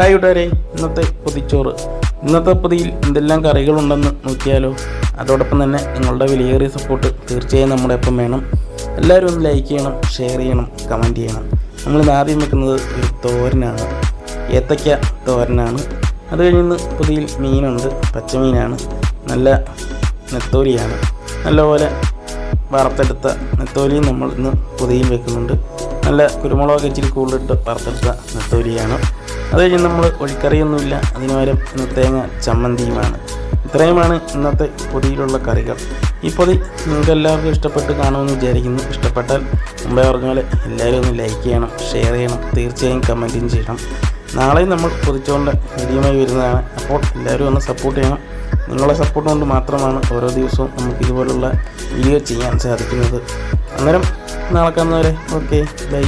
Hi കൂട്ടുകാരെ, ഇന്നത്തെ പൊതിച്ചോറ്. ഇന്നത്തെ പൊതിയിൽ എന്തെല്ലാം കറികളുണ്ടെന്ന് നോക്കിയാലോ. അതോടൊപ്പം തന്നെ നിങ്ങളുടെ വിലയേറിയ സപ്പോർട്ട് തീർച്ചയായും നമ്മുടെ ഒപ്പം വേണം. എല്ലാവരും ഒന്ന് ലൈക്ക് ചെയ്യണം, ഷെയർ ചെയ്യണം, കമൻറ്റ് ചെയ്യണം. നമ്മളിന്ന് ആദ്യം വെക്കുന്നത് ഒരു തോരനാണ്, ഏത്തയ്ക്ക തോരനാണ്. അത് കഴിഞ്ഞ് പൊതിയിൽ മീനുണ്ട്, പച്ചമീനാണ്, നല്ല നെത്തോലിയാണ്. നല്ലപോലെ വറുത്തെടുത്ത നെത്തോലിയും നമ്മൾ ഇന്ന് പൊതിയിൽ വെക്കുന്നുണ്ട്. നല്ല കുരുമുളക് ഇച്ചിരി കൂടുതലിട്ട് വറുത്തെടുത്ത നെത്തോലിയാണ്. അത് കഴിഞ്ഞ് നമ്മൾ ഒഴിക്കറിയൊന്നുമില്ല, അതിന് പകരം തേങ്ങ ചമ്മന്തിയുമാണ്. ഇത്രയുമാണ് ഇന്നത്തെ പൊതിയിലുള്ള കറികൾ. ഈ പൊതി നിങ്ങൾക്ക് എല്ലാവർക്കും ഇഷ്ടപ്പെട്ട് കാണുമെന്ന് വിചാരിക്കുന്നു. ഇഷ്ടപ്പെട്ടാൽ മുമ്പേ പറഞ്ഞ പോലെ എല്ലാവരും ഒന്ന് ലൈക്ക് ചെയ്യണം, ഷെയർ ചെയ്യണം, തീർച്ചയായും കമൻറ്റും ചെയ്യണം. നാളെയും നമ്മൾ പൊതിച്ചുകൊണ്ട് വീഡിയോയുമായി വരുന്നതാണ്. അപ്പോൾ എല്ലാവരും ഒന്ന് സപ്പോർട്ട് ചെയ്യണം. നിങ്ങളുടെ സപ്പോർട്ട് കൊണ്ട് മാത്രമാണ് ഓരോ ദിവസവും നമുക്ക് ഇതുപോലുള്ള വീഡിയോ ചെയ്യാൻ സാധിക്കുന്നത്. അന്നേരം നാളെ കാണുന്നവരെ ഓക്കെ, ബൈ.